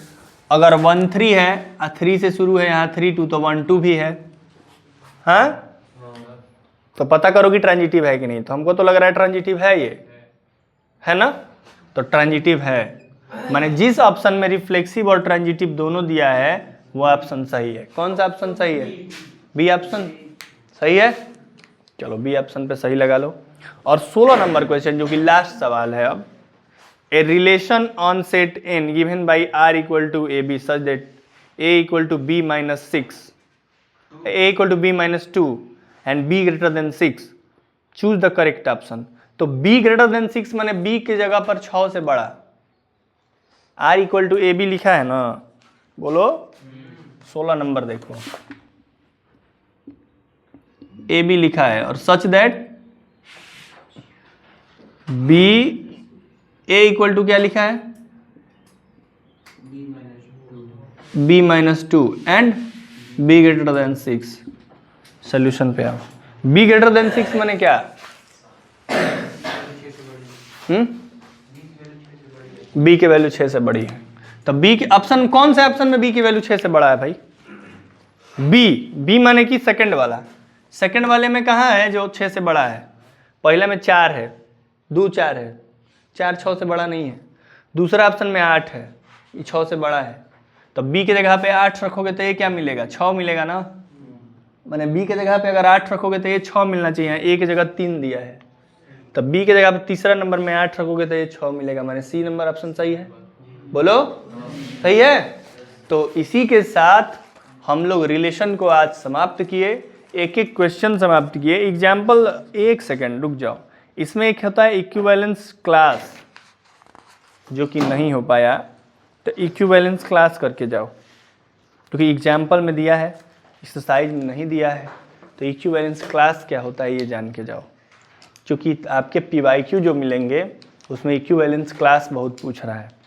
अगर 1 3 है और 3 से शुरू है, यहाँ 3 2, तो 1 2 भी है। हाँ, तो पता करो कि ट्रांजिटिव है कि नहीं। तो हमको तो लग रहा है ट्रांजिटिव है, ये है ना, तो ट्रांजिटिव है। माने जिस ऑप्शन में रिफ्लेक्सिव और ट्रांजिटिव दोनों दिया है वो ऑप्शन सही है। कौन सा ऑप्शन सही है? बी ऑप्शन सही है। चलो बी ऑप्शन पे सही लगा लो। और 16 नंबर क्वेश्चन जो कि लास्ट सवाल है अब, a relation on set N given by R equal to a b such that a equal to b minus 6, a equal to b minus 2 and b greater than 6, choose the correct option. तो बी ग्रेटर देन 6 माने बी की जगह पर 6 से बड़ा, R equal to a b लिखा है ना, बोलो। 16 नंबर देखो, ए बी लिखा है, और such that b a equal to क्या लिखा है? B minus 2 and b greater than 6। Solution पे आओ। बी ग्रेटर देन 6 माने क्या? बी की वैल्यू 6 से बड़ी है। तो बी के ऑप्शन, कौन से ऑप्शन में बी की वैल्यू 6 से बड़ा है भाई? बी माने कि सेकंड वाला। सेकंड वाले में कहाँ है जो 6 से बड़ा है? पहले में 4 है, 2 4 है, 4 6 से बड़ा नहीं है। दूसरा ऑप्शन में 8 है, ये 6 से बड़ा है। तो बी की जगह पे 8 रखोगे तो ये क्या मिलेगा? 6 मिलेगा ना। माने बी की जगह पे अगर 8 रखोगे तो ये 6 मिलना चाहिए। ए की जगह 3 दिया है, तो बी की जगह पे तीसरा नंबर में 8 रखोगे तो ये 6 मिलेगा। माने सी नंबर ऑप्शन सही है। बोलो सही है। तो इसी के साथ हम लोग रिलेशन को आज समाप्त किए, एक एक क्वेश्चन समाप्त किए। एग्जाम्पल, एक सेकेंड रुक जाओ, इसमें एक होता है इक्विवेलेंस क्लास जो कि नहीं हो पाया, तो इक्विवेलेंस क्लास करके जाओ, क्योंकि एग्जाम्पल में दिया है, एक्सरसाइज में नहीं दिया है। तो इक्विवेलेंस क्लास क्या होता है ये जान के जाओ, क्योंकि आपके PYQ जो मिलेंगे उसमें इक्विवेलेंस क्लास बहुत पूछ रहा है।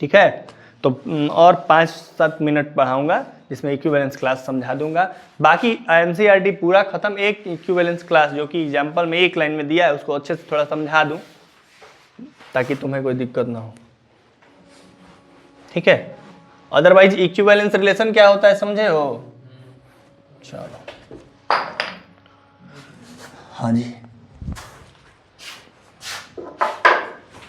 ठीक है, तो और 5-7 मिनट पढ़ाऊंगा जिसमें इक्विवेलेंस क्लास समझा दूंगा। बाकी NCERT पूरा खत्म, एक इक्विवेलेंस क्लास जो कि एग्जाम्पल में एक लाइन में दिया है उसको अच्छे से थोड़ा समझा दूं ताकि तुम्हें कोई दिक्कत ना हो। ठीक है, अदरवाइज इक्विवेलेंस रिलेशन क्या होता है समझे हो? चलो हाँ जी,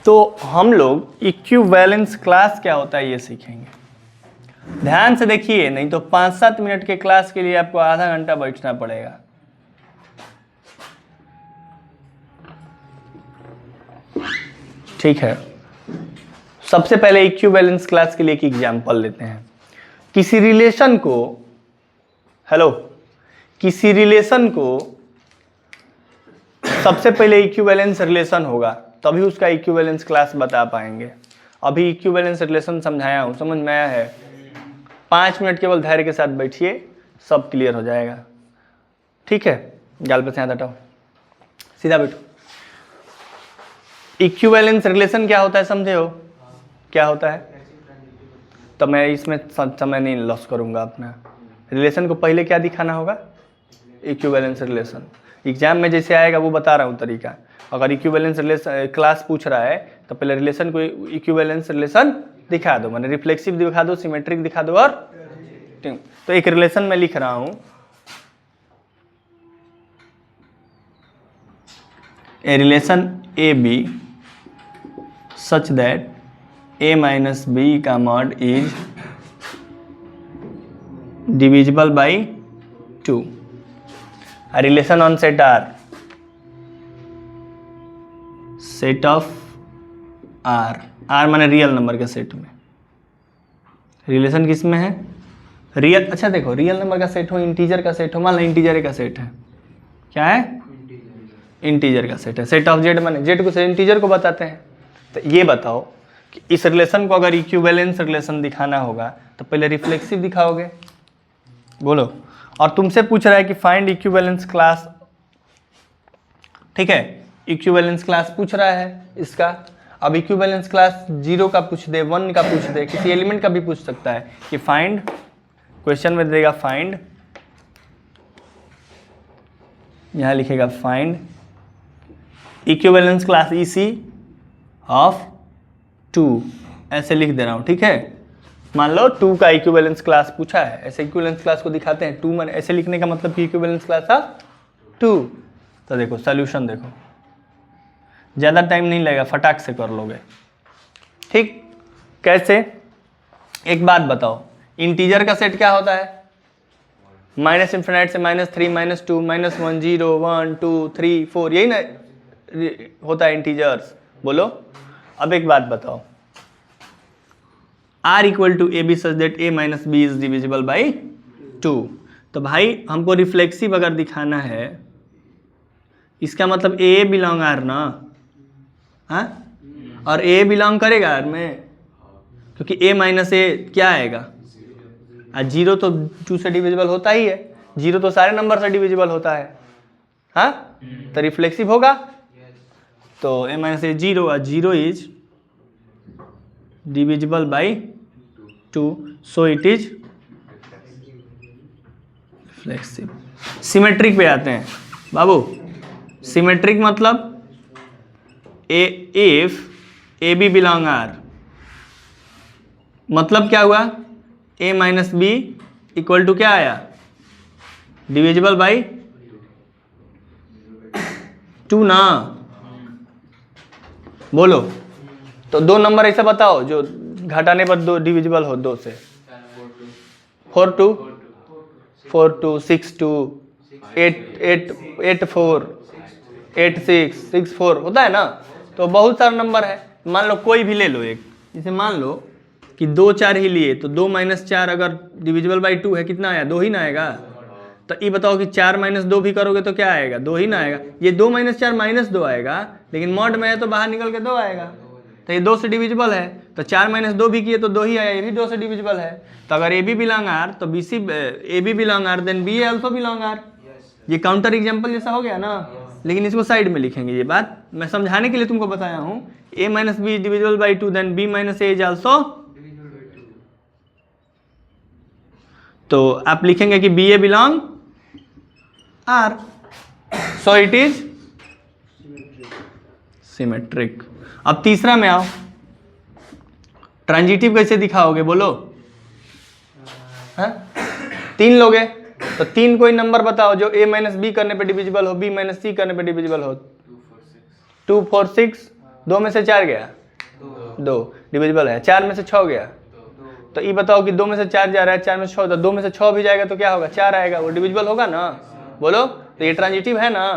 तो हम लोग इक्विवेलेंस क्लास क्या होता है ये सीखेंगे। ध्यान से देखिए, नहीं तो 5-7 मिनट के क्लास के लिए आपको आधा घंटा बैठना पड़ेगा। ठीक है, सबसे पहले इक्विवेलेंस क्लास के लिए एक एग्जांपल लेते हैं। किसी रिलेशन को, हेलो, किसी रिलेशन को सबसे पहले इक्विवेलेंस रिलेशन होगा, तभी उसका इक्विवेलेंस क्लास बता पाएंगे। अभी इक्विवेलेंस रिलेशन समझाया हूं, समझ में आया है? 5 मिनट केवल धैर्य के साथ बैठिए, सब क्लियर हो जाएगा। ठीक है, गाल पे से हाथ हटाओ, सीधा बैठो। इक्विवेलेंस रिलेशन क्या होता है समझे हो? क्या होता है? तो मैं इसमें समय नहीं लॉस करूंगा अपना। रिलेशन को पहले क्या दिखाना होगा? Equivalence relation. एग्जाम में जैसे आएगा वो बता रहा हूँ तरीका। अगर इक्विवेलेंस रिलेशन क्लास पूछ रहा है तो पहले रिलेशन को इक्विवेलेंस रिलेशन दिखा दो, माने रिफ्लेक्सिव दिखा दो, सिमेट्रिक दिखा दो और तो एक रिलेशन में लिख रहा हूँ, a relation a b such that a minus b का mod is divisible by 2. A relation on set R, set of R, R माने रियल नंबर के सेट में। रिलेशन किस में है? रियल। अच्छा देखो, रियल नंबर का सेट हो, इंटीजर का सेट हो, मान लो इंटीजर का सेट है, क्या है? इंटीजर का सेट है। सेट ऑफ जेड माने जेड को इंटीजर को बताते हैं। तो ये बताओ कि इस रिलेशन को अगर इक्विवेलेंस रिलेशन दिखाना होगा तो पहले रिफ्लेक्सिव दिखाओगे, बोलो। और तुमसे पूछ रहा है कि फाइंड इक्विवेलेंस क्लास, ठीक है, इक्विवेलेंस क्लास पूछ रहा है इसका। अब इक्विवेलेंस क्लास 0 का पूछ दे, 1 का पूछ दे, किसी एलिमेंट का भी पूछ सकता है कि फाइंड, क्वेश्चन में देगा फाइंड, यहां लिखेगा find equivalence class EC of 2, ऐसे लिख दे रहा हूं। ठीक है, मान लो 2 का इक्विवेलेंस क्लास पूछा है, ऐसे इक्विवेलेंस क्लास को दिखाते हैं। 2 मान ऐसे लिखने का मतलब कि इक्विवेलेंस क्लास था 2। तो देखो सॉल्यूशन देखो, ज़्यादा टाइम नहीं लगेगा, फटाक से कर लोगे। ठीक, कैसे? एक बात बताओ, इंटीजर का सेट क्या होता है? माइनस इन्फिनाइट से -3, -2, -1, 0, 1, 2, 3, 4, यही ना होता है इंटीजर्स, बोलो। अब एक बात बताओ, R equal to a b such that a minus b is divisible by 2। तो भाई हमको रिफ्लेक्सिव अगर दिखाना है, इसका मतलब a बिलोंग R ना, हाँ? और a बिलोंग करेगा R में, क्योंकि a माइनस ए क्या आएगा? 0 तो 2 से डिविजिबल होता ही है, 0 तो सारे नंबर से डिविजिबल होता है, हाँ? तो रिफ्लेक्सिव होगा। तो a माइनस ए 0 और 0 is divisible by 2, so it is reflexive. Symmetric पे आते हैं बाबू। सिमेट्रिक मतलब if a b belong R, मतलब क्या हुआ? a minus b equal to क्या आया? डिविजिबल बाई 2 ना, बोलो। तो 2 नंबर ऐसा बताओ जो घटाने पर 2 डिविजिबल हो 2 से। 4 2, 6 2, 8 4, 8 6, 6 4 होता है ना। तो बहुत सारा नंबर है, मान लो कोई भी ले लो एक, जैसे मान लो कि 2 4 ही लिए, तो 2 - 4 अगर डिविजिबल बाई 2 है, कितना आया? 2 ही ना आएगा। तो ये बताओ कि 4 - 2 भी करोगे तो क्या आएगा? 2 ही ना आएगा। ये 2 - 4 -2 आएगा, लेकिन मॉड में है तो बाहर निकल के 2 आएगा। तो ये 2 से डिविजिबल है, तो 4 - 2 भी किए तो 2 ही आया, ये भी 2 से डिविजिबल है। तो अगर ए बी बिलोंग R तो a b belong R, then b also belong R। ये काउंटर एग्जाम्पल जैसा हो गया ना, लेकिन इसको साइड में लिखेंगे। ये बात मैं समझाने के लिए तुमको बताया हूँ। a minus b divisible by 2, then b minus a is also. तो आप लिखेंगे कि b a belong R, so it is symmetric. अब तीसरा में आओ, ट्रांजिटिव कैसे दिखाओगे बोलो? हाँ? 3 लोगे तो 3 कोई नंबर बताओ जो a माइनस बी करने पे डिविजिबल हो, b माइनस सी करने पे डिविजिबल हो। 2 4 6, 2 में से 4 गया, 2 डिविजिबल है। 4 में से 6 गया, तो ये बताओ कि 2 में से 4 जा रहा है, 4 में से 6, तो 2 में से 6 भी जाएगा तो क्या होगा, 4 आएगा, वो डिविजिबल होगा ना, बोलो। तो ये ट्रांजिटिव है ना।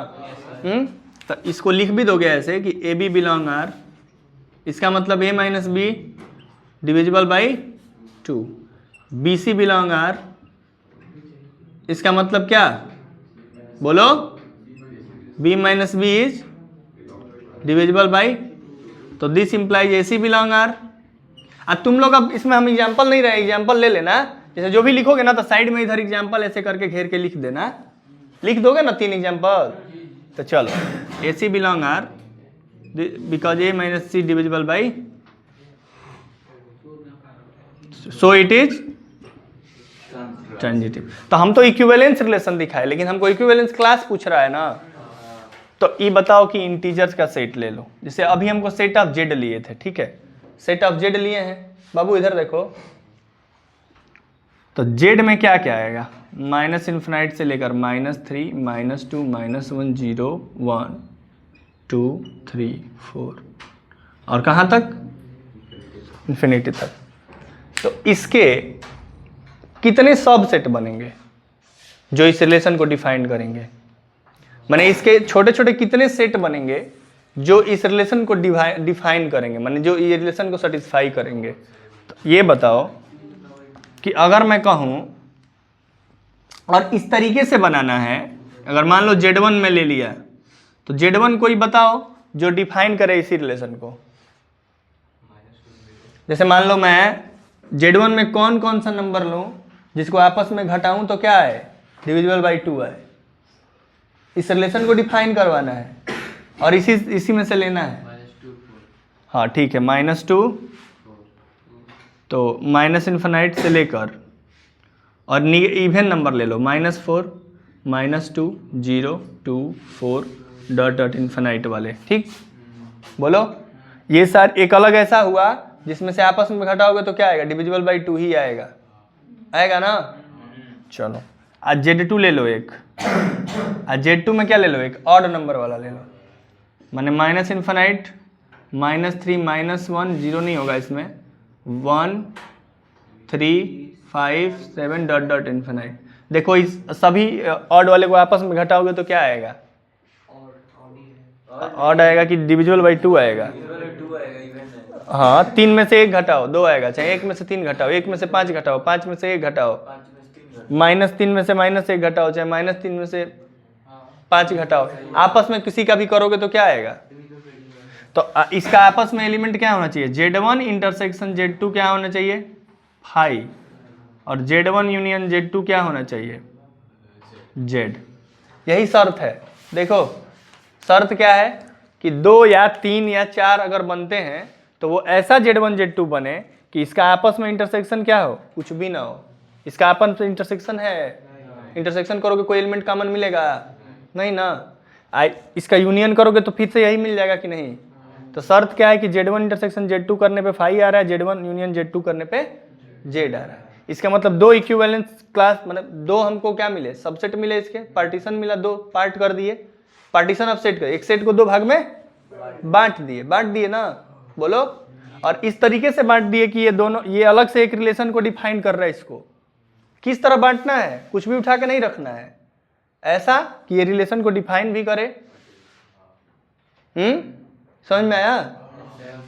तो इसको लिख भी दोगे ऐसे कि ए बी बिलोंग आर, इसका मतलब a minus b divisible by 2, b c belong R, इसका मतलब क्या, बोलो, b minus b is divisible by, तो this implies a c belong R. अब तुम लोग, अब इसमें हम एग्जाम्पल नहीं रहे, एग्जाम्पल ले लेना, जैसे जो भी लिखोगे ना तो साइड में इधर एग्जाम्पल ऐसे करके घेर के लिख देना, लिख दोगे ना 3 एग्जाम्पल। तो चलो, a c belong R because a minus c divisible by, so it is transitive. तो हम तो इक्विवेलेंस रिलेशन दिखाए, लेकिन हमको इक्विवेलेंस क्लास पूछ रहा है ना। तो ये बताओ कि इंटीजर्स का सेट ले लो, जैसे अभी हमको सेट ऑफ जेड लिए थे, ठीक है, सेट ऑफ जेड लिए हैं बाबू, इधर देखो। तो जेड में क्या क्या आएगा, माइनस इन्फिनाइट से लेकर -3, -2, -1, 0, 1, 2, 3, 4 और कहाँ तक, इन्फिनिटी तक। तो इसके कितने सबसेट बनेंगे जो इस रिलेशन को डिफाइन करेंगे, माने इसके छोटे छोटे कितने सेट बनेंगे जो इस रिलेशन को डिफाइन करेंगे, माने जो ये रिलेशन को सेटिस्फाई करेंगे। तो ये बताओ कि अगर मैं कहूँ और इस तरीके से बनाना है, अगर मान लो Z1 में ले लिया, तो Z1 कोई बताओ जो डिफाइन करे इसी रिलेशन को। जैसे मान लो मैं Z1 में कौन कौन सा नंबर लूँ जिसको आपस में घटाऊं तो क्या है, डिविजिबल बाई 2 है। इस रिलेशन को डिफाइन करवाना है और इसी में से लेना है। हाँ ठीक है, -2, तो माइनस इन्फिनाइट से लेकर और इवन नंबर ले लो, -4, -2, 0, 2, 4 डॉट इन्फिनाइट वाले, ठीक। बोलो, ये सार एक अलग ऐसा हुआ जिसमें से आपस में घटाओगे तो क्या आएगा, डिविजिबल बाई 2 ही आएगा, आएगा ना। चलो, आज Z2 ले लो एक, आज Z2 में क्या ले लो, एक ऑड नंबर वाला ले लो, माने माइनस इन्फिनाइट, -3, -1, 0 नहीं होगा इसमें, 1, 3, 5, 7 डॉट इन्फिनाइट। देखो इस सभी ऑड वाले को आपस में घटाओगे तो क्या आएगा, ऑड आएगा कि डिविजिबल बाई 2 आएगा। हाँ, 3 में से 1 घटाओ 2 आएगा, चाहे 1 में से 3 घटाओ, 1 में से 5 घटाओ, 5 में से 1 घटाओ, -3 में से -1 घटाओ, चाहे -3 में से 5 घटाओ, आपस में किसी का भी करोगे तो क्या आएगा। तो इसका आपस में एलिमेंट क्या होना चाहिए, Z1 इंटरसेक्शन Z2 क्या होना चाहिए, 5, और Z1 यूनियन Z2 क्या होना चाहिए, Z। यही शर्त है। देखो शर्त क्या है कि 2 या 3 या 4 अगर बनते हैं तो वो ऐसा Z1 Z2 बने कि इसका आपस में इंटरसेक्शन क्या हो, कुछ भी ना हो। इसका आपस में इंटरसेक्शन है, इंटरसेक्शन करोगे कोई एलिमेंट कॉमन मिलेगा नहीं ना, इसका यूनियन करोगे तो फिर से यही मिल जाएगा कि नहीं। तो शर्त क्या है कि Z1 इंटरसेक्शन Z2 करने पे 5 आ रहा है, Z1 यूनियन Z2 करने पे Z आ रहा है। इसका मतलब 2 इक्विवेलेंस क्लास, मतलब 2 हमको क्या मिले, सबसेट मिले, इसके पार्टीशन मिला, 2 पार्ट कर दिए, पार्टीशन ऑफ सेट कर, एक सेट को 2 भाग में बांट दिए ना, बोलो। और इस तरीके से बांट दिए कि ये दोनों, ये अलग से एक रिलेशन को डिफाइन कर रहा है। इसको किस तरह बांटना है, कुछ भी उठा के नहीं रखना है, ऐसा कि ये रिलेशन को डिफाइन भी करे। समझ में आया।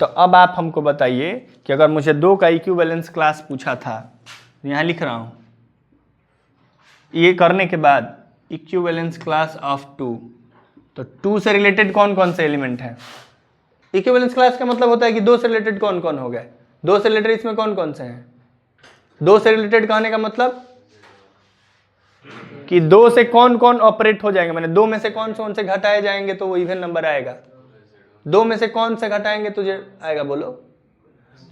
तो अब आप हमको बताइए कि अगर मुझे 2 का इक्विवेलेंस क्लास पूछा था, यहाँ लिख रहा हूं, ये करने के बाद इक्विवेलेंस क्लास ऑफ 2, तो 2 से रिलेटेड कौन कौन से एलिमेंट हैं। इक्विवेलेंस क्लास का मतलब होता है कि 2 से रिलेटेड कौन कौन हो गए, 2 से रिलेटेड इसमें कौन कौन से हैं। 2 से रिलेटेड कहने का मतलब कि 2 से कौन कौन ऑपरेट हो जाएंगे, मैंने 2 में से कौन से घटाए जाएंगे तो वो इवन नंबर आएगा। 2 में से कौन से घटाएंगे तो आएगा, बोलो।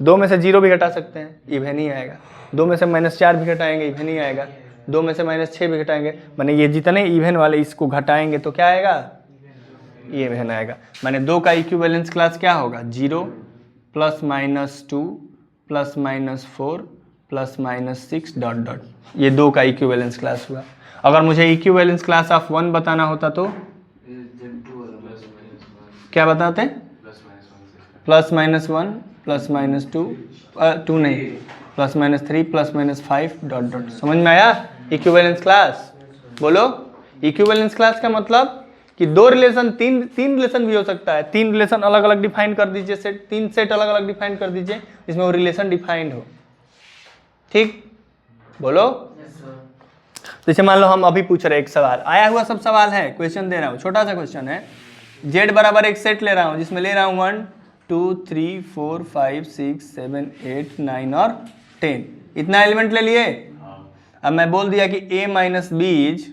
2 में से 0 भी घटा सकते हैं, इवन ही आएगा। 2 में से -4 भी घटाएंगे, इवन ही आएगा। 2 में से -6 भी घटाएंगे, माने ये जितने इवन वाले इसको घटाएंगे तो क्या आएगा, ये इवन आएगा। माने 2 का इक्विवेलेंस क्लास क्या होगा, 0 +-2 +-4 +-6 डॉट। ये 2 का इक्विवेलेंस क्लास हुआ। अगर मुझे इक्विवेलेंस क्लास ऑफ 1 बताना होता तो क्या बताते, +-1 प्लस माइनस 2 2 नहीं plus minus 3 plus minus 5 dot dot. समझ में आया? इक्विवेलेंस क्लास बोलो। इक्विवेलेंस क्लास का मतलब कि दो रिलेशन तीन रिलेशन भी हो सकता है। तीन रिलेशन अलग अलग डिफाइन कर दीजिए, सेट तीन सेट अलग अलग डिफाइन कर दीजिए जिसमें वो रिलेशन डिफाइंड हो। ठीक बोलो। जैसे मान लो हम अभी पूछ रहे एक सवाल आया हुआ, सब सवाल है, क्वेश्चन दे रहा हूँ, छोटा सा क्वेश्चन है। z बराबर एक सेट ले रहा हूँ जिसमें ले रहा हूँ 1 2 3 4 5 6 7 8 9 और 10, इतना एलिमेंट ले लिए। अब मैं बोल दिया कि a minus b is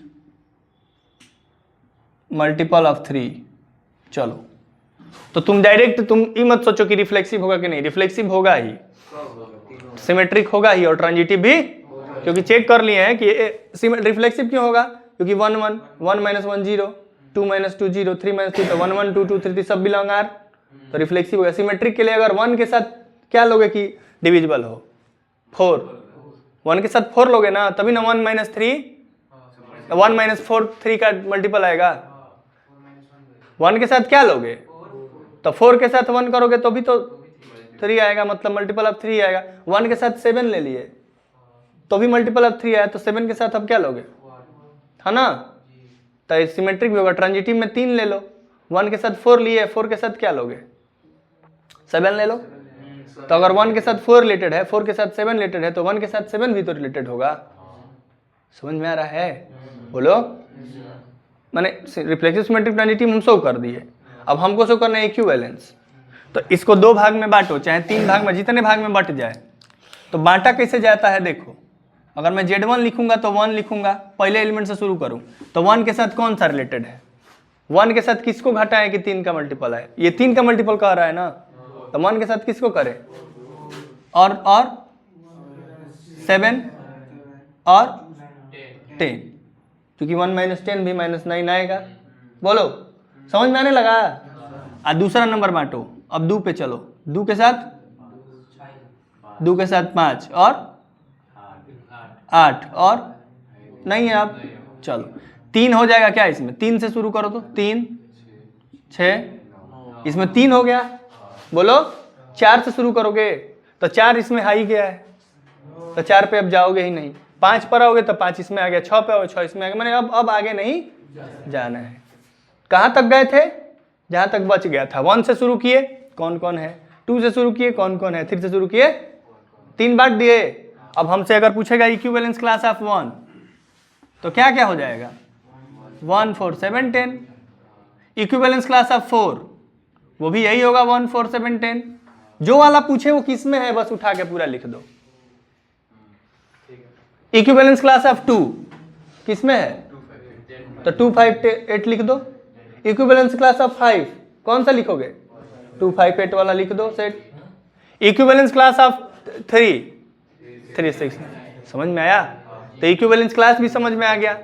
multiple of 3। चलो तो तुम डायरेक्ट तुम ये मत सोचो कि रिफ्लेक्सिव होगा कि नहीं, रिफ्लेक्सिव होगा ही, सिमेट्रिक होगा ही और ट्रांजिटिव भी, क्योंकि चेक कर लिए हैं कि रिफ्लेक्सिव क्यों होगा, क्योंकि 1 1 1 माइनस 1 0 2 माइनस 2 0 3 माइनस 2 तो 1 1 2 2 3 3 सब बिलोंग आर, तो रिफ्लेक्सिव होगा। सिमेट्रिक के लिए अगर 1 के साथ क्या लोगे कि डिविजिबल हो 4, 1 के साथ 4 लोगे ना, तभी ना 1 माइनस 3 1 माइनस 4 3 का मल्टीपल आएगा। 1 के साथ क्या लोगे, तो 4 के साथ 1 करोगे तो भी तो 3 आएगा, मतलब मल्टीपल ऑफ 3 आएगा। 1 के साथ 7 ले लिए तो भी मल्टीपल ऑफ 3 आया, तो 7 के साथ अब क्या लोगे, है ना, तो सिमेट्रिक भी होगा। ट्रांजिटिव में 3 ले लो, 1 के साथ 4 लिए, 4 के साथ क्या लोगे 7 ले लो। तो अगर 1 के साथ 4 रिलेटेड है, 4 के साथ 7 रिलेटेड है, तो 1 के साथ 7 भी तो रिलेटेड होगा। समझ में आ रहा है? बोलो। मैंने रिफ्लेक्सिव सिमेट्रिक ट्रांजिटिव हम शो कर दिए, अब हमको शो करना है इक्विवेलेंस। तो इसको 2 भाग में बांटो, चाहे 3 भाग में, जितने भाग में बट जाए। तो बांटा कैसे जाता है देखो, अगर मैं Z1 लिखूंगा तो 1 लिखूंगा, पहले एलिमेंट से शुरू करूं तो 1 के साथ कौन सा रिलेटेड है, 1 के साथ किसको घटाएं कि 3 का मल्टीपल है, ये 3 का मल्टीपल कह रहा है ना, तो 1 के साथ किसको करें, और 7 और 10, क्योंकि 1 माइनस 10 भी माइनस 9 आएगा। बोलो समझ में आने लगा? आ दूसरा नंबर बांटो, अब 2 पे चलो, 2 के साथ 5 और 8 और नहीं है, अब चलो 3 हो जाएगा क्या इसमें, 3 से शुरू करो तो 3 6, इसमें 3 हो गया। बोलो 4 से शुरू करोगे तो 4 इसमें आ ही गया है, तो 4 पे अब जाओगे ही नहीं। 5 पर आओगे तो 5 इसमें आ गया, 6 पे आओगे 6 इसमें आ गया, मैंने अब आगे नहीं जाना है। कहाँ तक गए थे, जहाँ तक बच गया था। 1 से शुरू किए कौन कौन है, 2 से शुरू किए कौन कौन है, 3 से शुरू किए 3 बांट दिए। अब हमसे अगर पूछेगा इक्विवेलेंस क्लास ऑफ 1 तो क्या क्या हो जाएगा, 1 4 7 10। इक्विवेलेंस क्लास ऑफ 4 वो भी यही होगा, 1 4 7 10। जो वाला पूछे वो किस में है बस उठा के पूरा लिख दो। इक्विवेलेंस क्लास ऑफ 2 किस में है, तो 2 5 8 लिख दो। इक्विवेलेंस क्लास ऑफ 5 कौन सा लिखोगे, 2 5 8 वाला लिख दो सेट। Equivalence class of 3 3 6। समझ में आया? तो इक्विवेलेंस क्लास भी समझ में आ गया।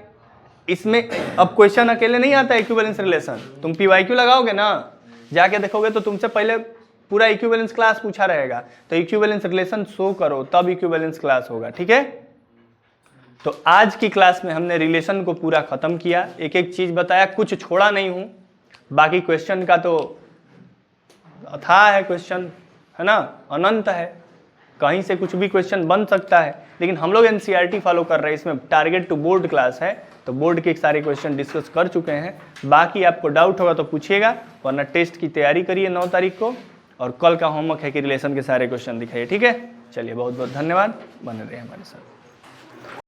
इसमें अब क्वेश्चन अकेले नहीं आता इक्विवेलेंस रिलेशन, तुम पीवाईक्यू लगाओगे ना, जाके देखोगे तो तुमसे पहले पूरा इक्विवेलेंस क्लास पूछा रहेगा, तो इक्विवेलेंस रिलेशन शो करो तब इक्विवेलेंस क्लास होगा। ठीक है, तो आज की क्लास में हमने रिलेशन को पूरा खत्म किया, एक एक चीज बताया, कुछ छोड़ा नहीं हूं। बाकी क्वेश्चन का तो अथाह है, क्वेश्चन है ना, अनंत है, कहीं से कुछ भी क्वेश्चन बन सकता है। लेकिन हम लोग NCERT फॉलो कर रहे हैं, इसमें टारगेट टू बोर्ड क्लास है, तो बोर्ड के सारे क्वेश्चन डिस्कस कर चुके हैं। बाकी आपको डाउट होगा तो पूछिएगा, वरना टेस्ट की तैयारी करिए 9 तारीख को, और कल का होमवर्क है कि रिलेशन के सारे क्वेश्चन दिखाइए। ठीक है, चलिए बहुत बहुत धन्यवाद, बने रहिए हमारे साथ।